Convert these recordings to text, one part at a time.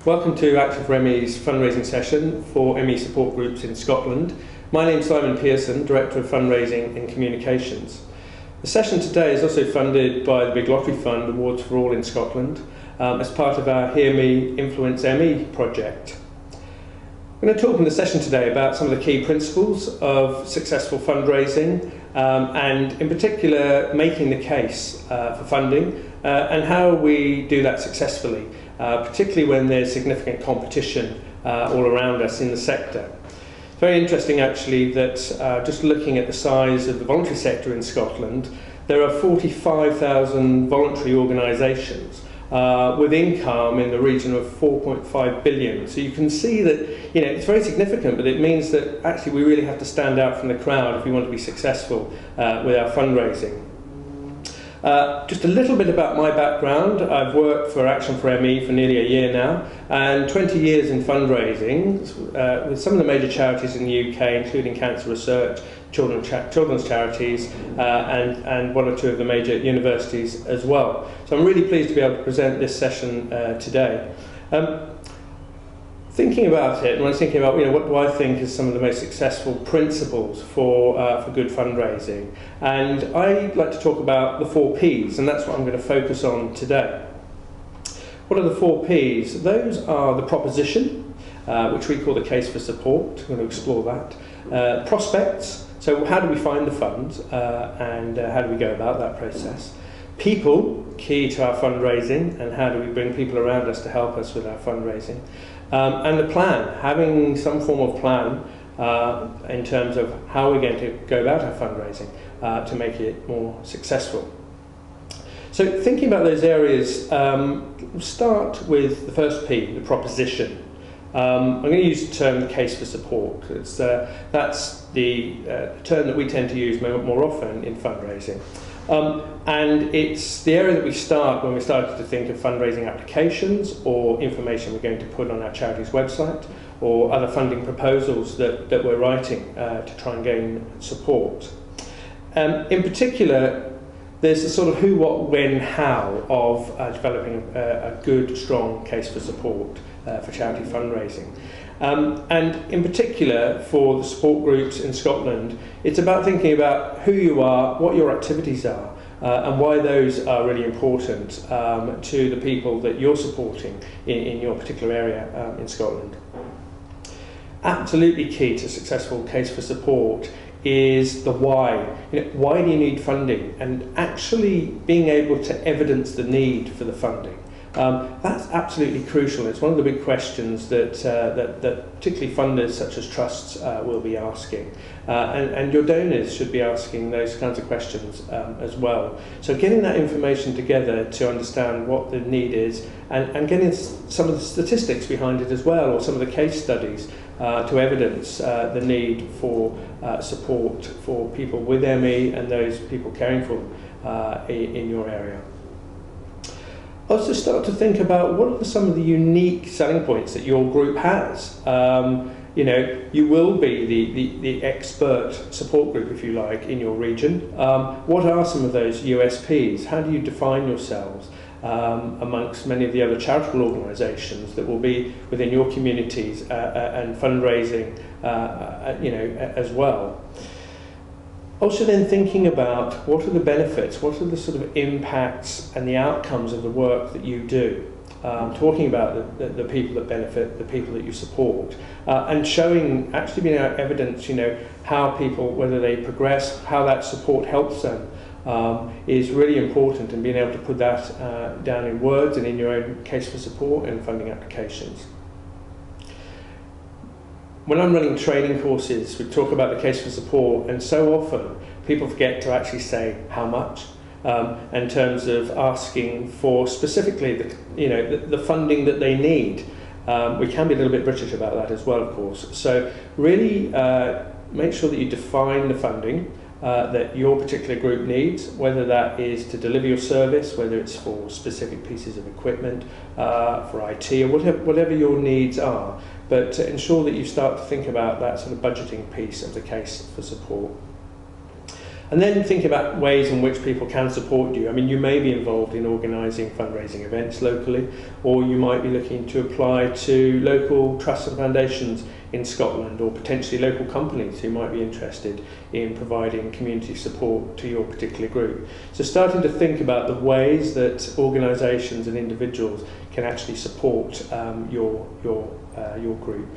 Welcome to Action for ME's fundraising session for ME support groups in Scotland. My name is Pearson, Director of Fundraising and Communications. The session today is also funded by the Big Lottery Fund Awards for All in Scotland as part of our Hear Me, Influence ME project. I'm going to talk in the session today about some of the key principles of successful fundraising and in particular making the case for funding and how we do that successfully, particularly when there's significant competition all around us in the sector. It's very interesting actually that just looking at the size of the voluntary sector in Scotland, there are 45,000 voluntary organisations with income in the region of 4.5 billion. So you can see that it's very significant, but it means that actually we really have to stand out from the crowd if we want to be successful with our fundraising. Just a little bit about my background. I've worked for Action for ME for nearly a year now, and 20 years in fundraising with some of the major charities in the UK, including Cancer Research, children's charities, and one or two of the major universities as well. So I'm really pleased to be able to present this session today. Thinking about it, and when I was thinking about what do I think is some of the most successful principles for good fundraising, and I like to talk about the 4 Ps, and that's what I'm going to focus on today. What are the 4 Ps? Those are the proposition, which we call the case for support. I'm going to explore that. Prospects, so how do we find the funds and how do we go about that process? People, key to our fundraising, and how do we bring people around us to help us with our fundraising? And the plan, having some form of plan in terms of how we're going to go about our fundraising to make it more successful. So thinking about those areas, we'll start with the first P, the proposition. I'm going to use the term case for support. That's the term that we tend to use more often in fundraising. And it's the area that we start when we started to think of fundraising applications or information we're going to put on our charity's website or other funding proposals that we're writing to try and gain support. In particular, there's the sort of who, what, when, how of developing a good, strong case for support for charity fundraising. And in particular for the support groups in Scotland, it's about thinking about who you are, what your activities are, and why those are really important to the people that you're supporting in your particular area in Scotland. Absolutely key to successful case for support is the why. Why do you need funding? And actually being able to evidence the need for the funding. That's absolutely crucial. It's one of the big questions that particularly funders such as trusts will be asking. And your donors should be asking those kinds of questions as well. So getting that information together to understand what the need is and getting some of the statistics behind it as well, or some of the case studies to evidence the need for support for people with ME and those people caring for them in your area. Also start to think about what are some of the unique selling points that your group has. You will be the expert support group, if you like, in your region. What are some of those USPs? How do you define yourselves amongst many of the other charitable organisations that will be within your communities and fundraising, as well? Also then thinking about what are the benefits, what are the sort of impacts and the outcomes of the work that you do. Talking about the people that benefit, the people that you support, and showing, actually being able to evidence, how people, whether they progress, how that support helps them, is really important, and being able to put that down in words and in your own case for support and funding applications. When I'm running training courses, we talk about the case for support, and so often people forget to actually say how much, in terms of asking for specifically the funding that they need. We can be a little bit British about that as well, of course. So really make sure that you define the funding that your particular group needs, whether that is to deliver your service, whether it's for specific pieces of equipment, for IT, or whatever your needs are. But to ensure that you start to think about that sort of budgeting piece of the case for support. And then think about ways in which people can support you. I mean, you may be involved in organising fundraising events locally, or you might be looking to apply to local trusts and foundations in Scotland, or potentially local companies who might be interested in providing community support to your particular group. So starting to think about the ways that organisations and individuals can actually support your group.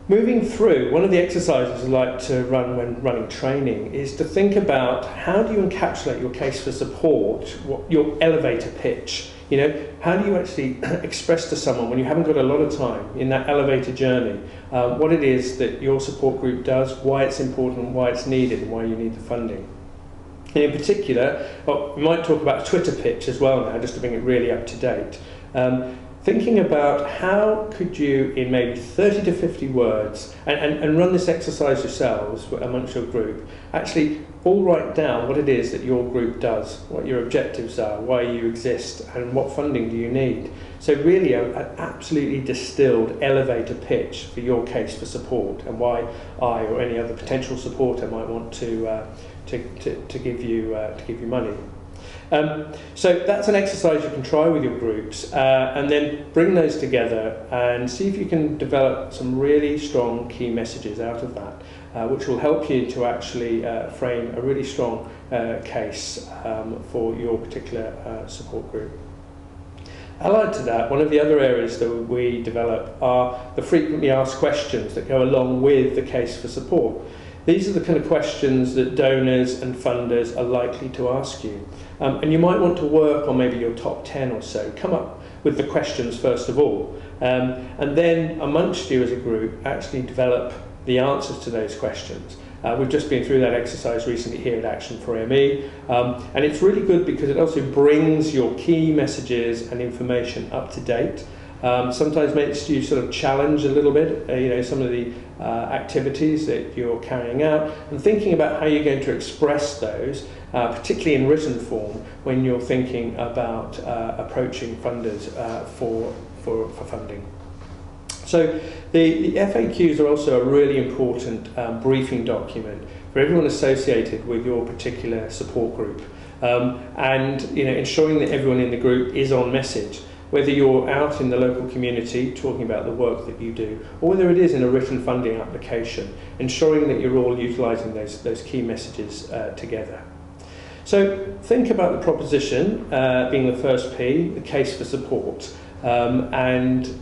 Moving through, one of the exercises I like to run when running training is to think about how do you encapsulate your case for support, your elevator pitch. You know, how do you actually express to someone when you haven't got a lot of time in that elevator journey, what it is that your support group does, why it's important, why it's needed, and why you need the funding. And in particular, we might talk about a Twitter pitch as well now, just to bring it really up to date. Thinking about how could you, in maybe 30 to 50 words, and run this exercise yourselves amongst your group, actually all write down what it is that your group does, what your objectives are, why you exist, and what funding do you need. So really an absolutely distilled elevator pitch for your case for support, and why I or any other potential supporter might want to give you money. So that's an exercise you can try with your groups, and then bring those together and see if you can develop some really strong key messages out of that, which will help you to actually frame a really strong case for your particular support group. Allied to that, one of the other areas that we develop are the frequently asked questions that go along with the case for support. These are the kind of questions that donors and funders are likely to ask you. And you might want to work on maybe your top 10 or so. Come up with the questions first of all. And then amongst you as a group, actually develop the answers to those questions. We've just been through that exercise recently here at Action for ME. And it's really good because it also brings your key messages and information up to date. Sometimes makes you sort of challenge a little bit, you know, some of the activities that you're carrying out, and thinking about how you're going to express those, particularly in written form, when you're thinking about approaching funders for funding. So the FAQs are also a really important briefing document for everyone associated with your particular support group, and you know, ensuring that everyone in the group is on message. Whether you're out in the local community talking about the work that you do, or whether it is in a written funding application, ensuring that you're all utilising those key messages together. So think about the proposition being the first P, the case for support, and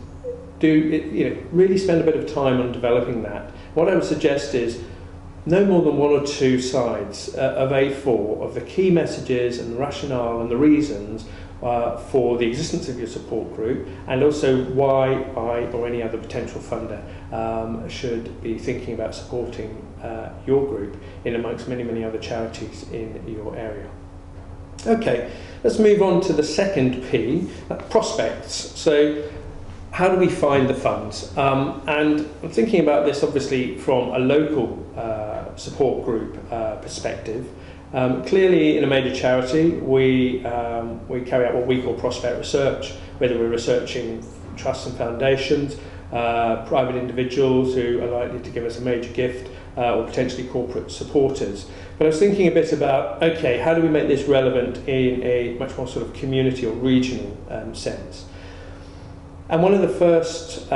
really spend a bit of time on developing that. What I would suggest is no more than 1 or 2 sides of A4 of the key messages and the rationale and the reasons for the existence of your support group, and also why I or any other potential funder should be thinking about supporting your group in amongst many other charities in your area. Okay, let's move on to the second P, prospects. So how do we find the funds? And I'm thinking about this obviously from a local support group perspective. Clearly, in a major charity, we carry out what we call prospect research, whether we're researching trusts and foundations, private individuals who are likely to give us a major gift, or potentially corporate supporters. But I was thinking a bit about, okay, how do we make this relevant in a much more sort of community or regional sense? And one of the first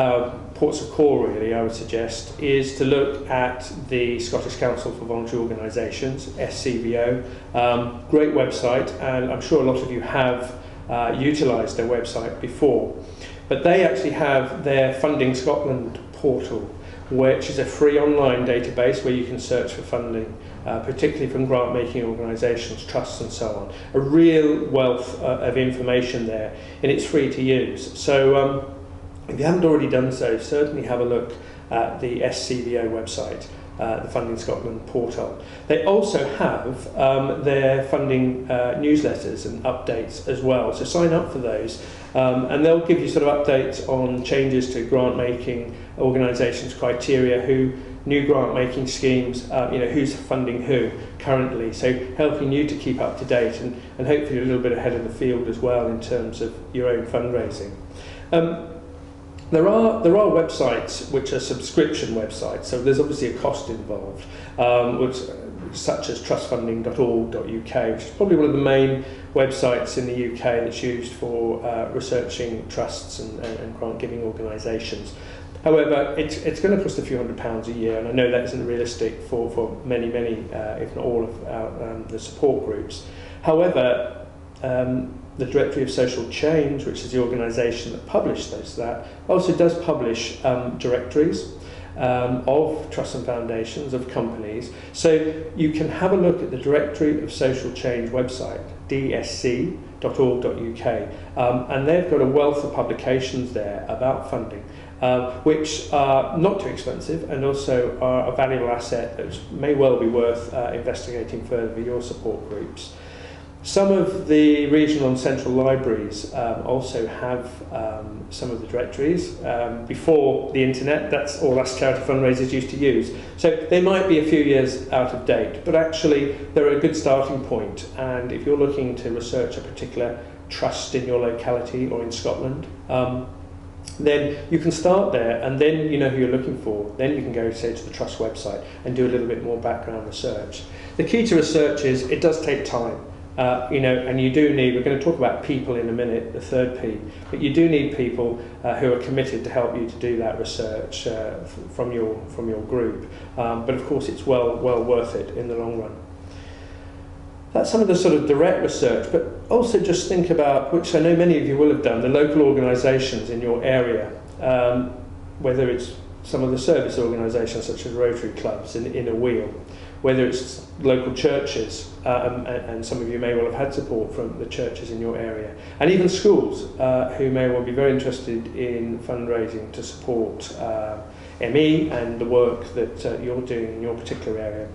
ports of call, really, I would suggest, is to look at the Scottish Council for Voluntary Organisations, SCVO. Great website, and I'm sure a lot of you have utilised their website before. But they actually have their Funding Scotland portal, which is a free online database where you can search for funding, particularly from grant-making organisations, trusts and so on. A real wealth of information there, and it's free to use. So if you haven't already done so, certainly have a look at the SCVO website, the Funding Scotland portal. They also have their funding newsletters and updates as well, so sign up for those. And they'll give you sort of updates on changes to grant-making organisations' criteria, new grant-making schemes, who's funding who currently, so helping you to keep up to date and hopefully a little bit ahead of the field as well in terms of your own fundraising. There are websites which are subscription websites, so there's obviously a cost involved, which such as trustfunding.org.uk, which is probably one of the main websites in the UK that's used for researching trusts and grant-giving organisations. However, it's going to cost a few £100 a year, and I know that isn't realistic for many, if not all of the support groups. However, the Directory of Social Change, which is the organisation that published that, also does publish directories of trusts and foundations, of companies. So you can have a look at the Directory of Social Change website, dsc.org.uk, and they've got a wealth of publications there about funding, which are not too expensive and also are a valuable asset that may well be worth investigating further for your support groups. Some of the regional and central libraries also have some of the directories before the internet. That's all us charity fundraisers used to use. So they might be a few years out of date, but actually they're a good starting point. And if you're looking to research a particular trust in your locality or in Scotland, then you can start there, and then you know who you're looking for. Then you can go, say, to the trust website and do a little bit more background research. The key to research is it does take time. And you do need, we're going to talk about people in a minute, the third P, but you do need people who are committed to help you to do that research from your group. But of course it's well worth it in the long run. That's some of the sort of direct research, but also just think about, which I know many of you will have done, the local organisations in your area, whether it's some of the service organisations such as Rotary clubs in a wheel, whether it's local churches, and some of you may well have had support from the churches in your area, and even schools who may well be very interested in fundraising to support ME and the work that you're doing in your particular area.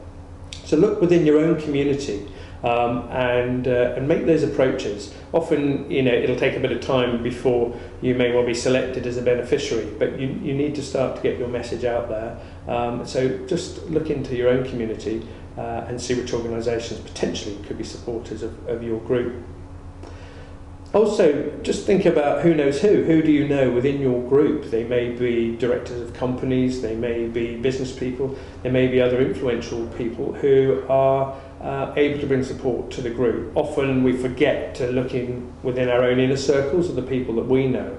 So look within your own community and make those approaches. Often, it'll take a bit of time before you may well be selected as a beneficiary, but you need to start to get your message out there. So just look into your own community and see which organisations potentially could be supporters of your group. Also, just think about who knows who. Who do you know within your group? They may be directors of companies, they may be business people, there may be other influential people who are able to bring support to the group. Often we forget to look within our own inner circles of the people that we know.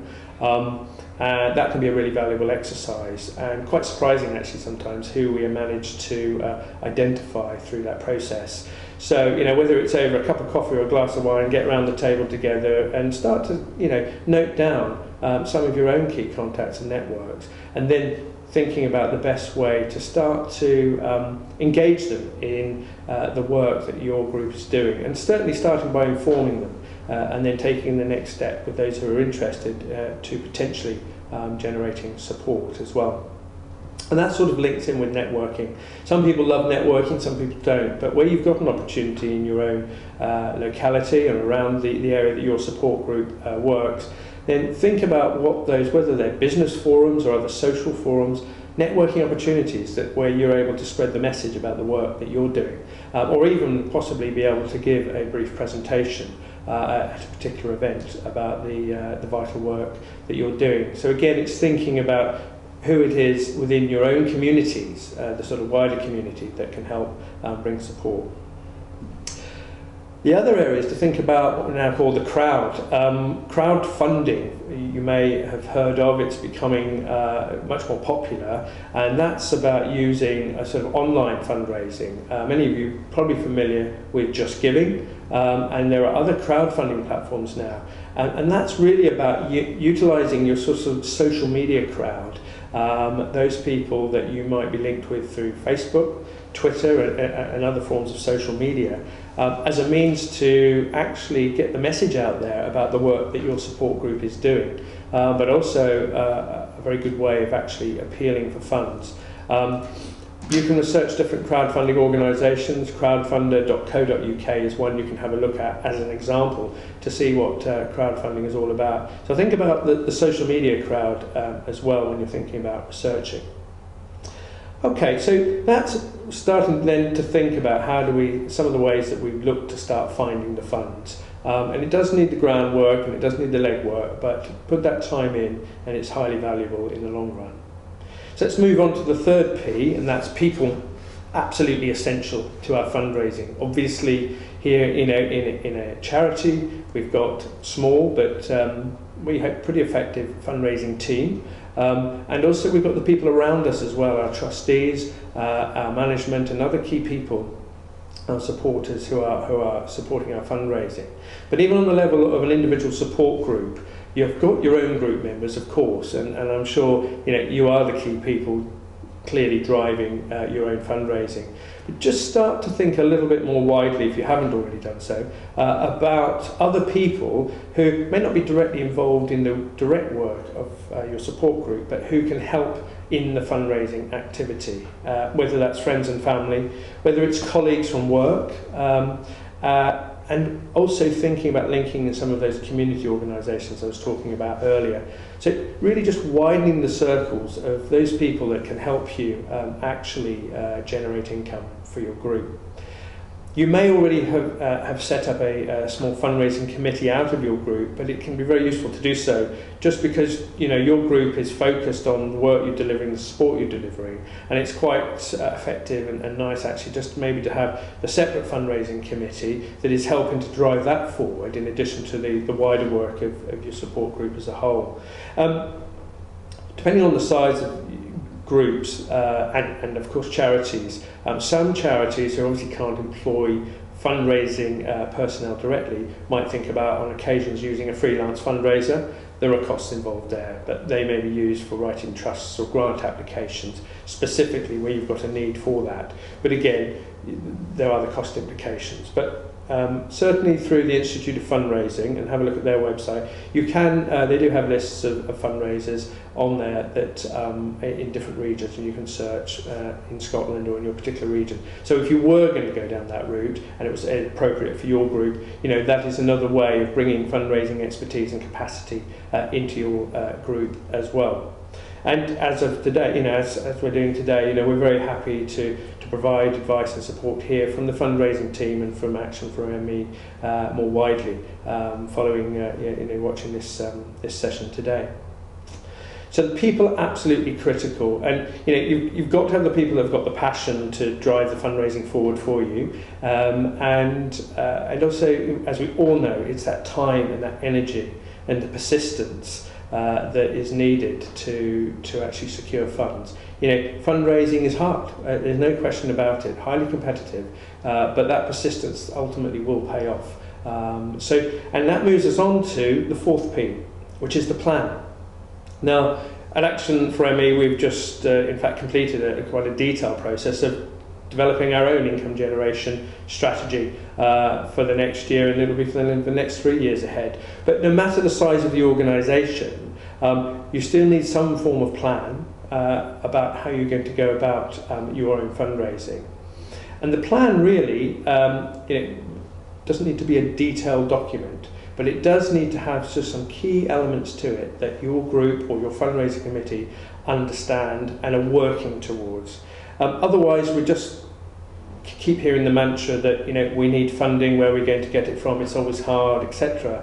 That can be a really valuable exercise, and quite surprising actually sometimes who we manage to identify through that process. So, whether it's over a cup of coffee or a glass of wine, get around the table together and start to, note down some of your own key contacts and networks, and then thinking about the best way to start to engage them in the work that your group is doing, and certainly starting by informing them and then taking the next step with those who are interested to potentially generating support as well. And that sort of links in with networking. Some people love networking, some people don't, but where you've got an opportunity in your own locality and around the area that your support group works, then think about what those, whether they're business forums or other social forums, networking opportunities where you're able to spread the message about the work that you're doing, or even possibly be able to give a brief presentation at a particular event about the vital work that you're doing. So again, it's thinking about who it is within your own communities, the sort of wider community, that can help bring support. The other area is to think about what we now call the crowd. Crowdfunding, you may have heard of, it's becoming much more popular, and that's about using a sort of online fundraising. Many of you are probably familiar with Just Giving, and there are other crowdfunding platforms now. And that's really about utilising your sort of social media crowd, those people that you might be linked with through Facebook, Twitter and other forms of social media, as a means to actually get the message out there about the work that your support group is doing, but also a very good way of actually appealing for funds. You can research different crowdfunding organisations. Crowdfunder.co.uk is one you can have a look at as an example to see what crowdfunding is all about. So think about the social media crowd as well when you're thinking about researching. Okay, so that's starting then to think about some of the ways that we've looked to start finding the funds. And it does need the groundwork and it does need the legwork, but put that time in and it's highly valuable in the long run. So let's move on to the third P, and that's people. absolutely essential to our fundraising. Obviously, here in a charity, we've got small but we have pretty effective fundraising team. And also we've got the people around us as well, our trustees, our management and other key people, our supporters who are supporting our fundraising. But even on the level of an individual support group, you've got your own group members, of course, and I'm sure you are the key people clearly driving your own fundraising. But just start to think a little bit more widely, if you haven't already done so, about other people who may not be directly involved in the direct work of your support group, but who can help in the fundraising activity, whether that's friends and family, whether it's colleagues from work, and also thinking about linking in some of those community organisations I was talking about earlier. So really just widening the circles of those people that can help you actually generate income for your group. You may already have set up a small fundraising committee out of your group, but it can be very useful to do so just because your group is focused on the work you're delivering, the support you're delivering, and it's quite effective and nice actually just maybe to have the separate fundraising committee that is helping to drive that forward in addition to the wider work of your support group as a whole. Depending on the size of groups and of course charities. Some charities who obviously can't employ fundraising personnel directly might think about on occasions using a freelance fundraiser. There are costs involved there, but they may be used for writing trusts or grant applications specifically where you've got a need for that. But again, there are the cost implications. But certainly through the Institute of Fundraising, and have a look at their website, you can, they do have lists of fundraisers on there that in different regions, and you can search in Scotland or in your particular region. So if you were going to go down that route and it was appropriate for your group, that is another way of bringing fundraising expertise and capacity into your group as well. And as of today, as we're doing today, we're very happy to provide advice and support here from the fundraising team and from Action for ME more widely, following watching this session today. So the people are absolutely critical, and you've got to have the people that have got the passion to drive the fundraising forward for you, and also, as we all know, it's that time and that energy and the persistence that is needed to actually secure funds. Fundraising is hard. There's no question about it. Highly competitive, but that persistence ultimately will pay off. And that moves us on to the fourth P, which is the plan. Now, at Action for ME, we've just, in fact, completed quite a detailed process of developing our own income generation strategy for the next year, and it'll be for the next 3 years ahead. But no matter the size of the organisation, you still need some form of plan about how you're going to go about your own fundraising. And the plan really doesn't need to be a detailed document, but it does need to have just some key elements to it that your group or your fundraising committee understand and are working towards. Otherwise, we just keep hearing the mantra that we need funding, where we're going to get it from, it's always hard, etc.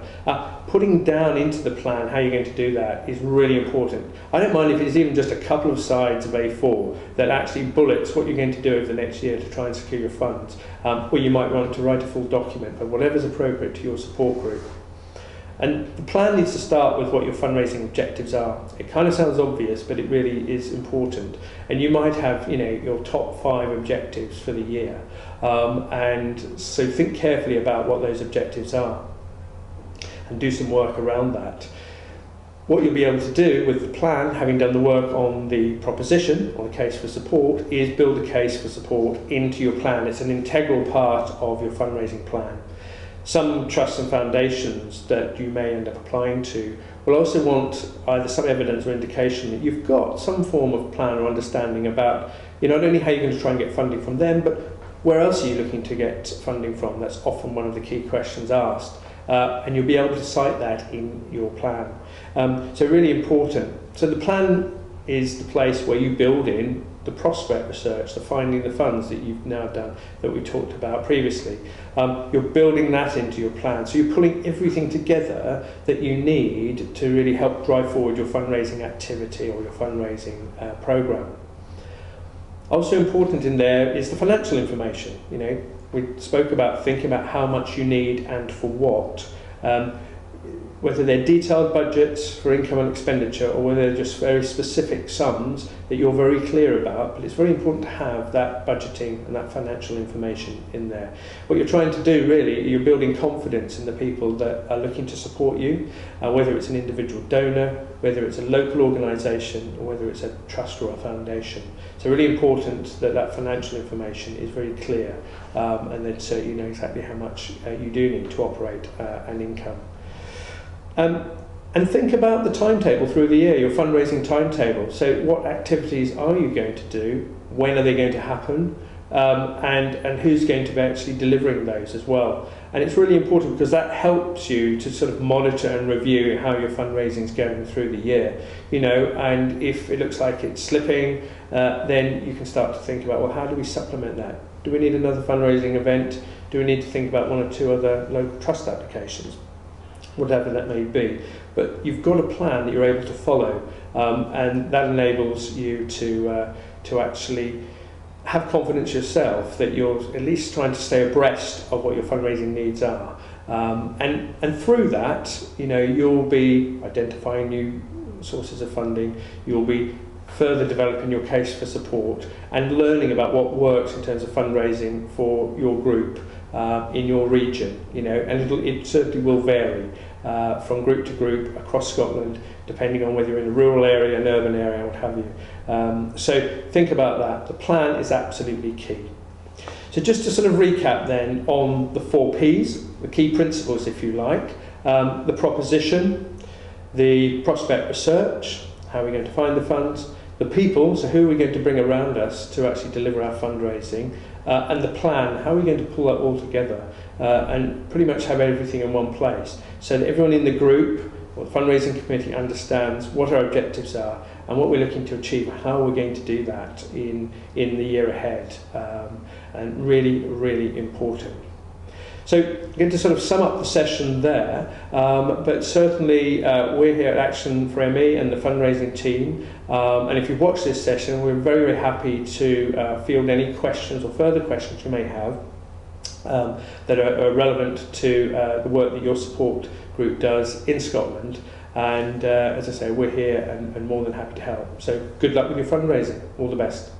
Putting down into the plan how you're going to do that is really important. I don't mind if it's even just a couple of sides of A4 that actually bullets what you're going to do over the next year to try and secure your funds, or you might want to write a full document, but whatever's appropriate to your support group. And the plan needs to start with what your fundraising objectives are. It kind of sounds obvious, but it really is important. And you might have, your top 5 objectives for the year. And so think carefully about what those objectives are and do some work around that. What you'll be able to do with the plan, having done the work on the proposition, on the case for support, is build a case for support into your plan. It's an integral part of your fundraising plan. Some trusts and foundations that you may end up applying to will also want either some evidence or indication that you've got some form of plan or understanding about not only how you're going to try and get funding from them, but where else are you looking to get funding from? That's often one of the key questions asked. And you'll be able to cite that in your plan. So really important. So the plan is the place where you build in the prospect research, the finding the funds that you've now done, that we talked about previously. You're building that into your plan. So you're pulling everything together that you need to really help drive forward your fundraising activity or your fundraising program. Also important in there is the financial information. You know, we spoke about thinking about how much you need and for what. Whether they're detailed budgets for income and expenditure or whether they're just very specific sums that you're very clear about, but it's very important to have that budgeting and that financial information in there. What you're trying to do really, you're building confidence in the people that are looking to support you, whether it's an individual donor, whether it's a local organisation or whether it's a trust or a foundation. So really important that that financial information is very clear and that you know exactly how much you do need to operate an income. And think about the timetable through the year, your fundraising timetable. So what activities are you going to do? When are they going to happen? And who's going to be actually delivering those as well? And it's really important because that helps you to sort of monitor and review how your fundraising is going through the year. You know, and if it looks like it's slipping, then you can start to think about, well, how do we supplement that? Do we need another fundraising event? Do we need to think about one or two other local trust applications? Whatever that may be, but you've got a plan that you're able to follow, and that enables you to actually have confidence yourself that you're at least trying to stay abreast of what your fundraising needs are, and through that, you know, you'll be identifying new sources of funding, you'll be further developing your case for support and learning about what works in terms of fundraising for your group in your region, you know, and it certainly will vary from group to group across Scotland, depending on whether you're in a rural area, an urban area, what have you. So think about that. The plan is absolutely key. So just to sort of recap then on the 4 Ps, the key principles if you like, the proposition, the prospect research, how are we going to find the funds, the people, so who are we going to bring around us to actually deliver our fundraising, and the plan, how are we going to pull that all together and pretty much have everything in one place so that everyone in the group or the fundraising committee understands what our objectives are and what we're looking to achieve and how we're going to do that in the year ahead, and really important. So I'm going to sort of sum up the session there, but certainly we're here at Action for ME and the fundraising team, and if you've watched this session, we're very happy to field any questions or further questions you may have that are relevant to the work that your support group does in Scotland, and as I say, we're here and more than happy to help. So good luck with your fundraising. All the best.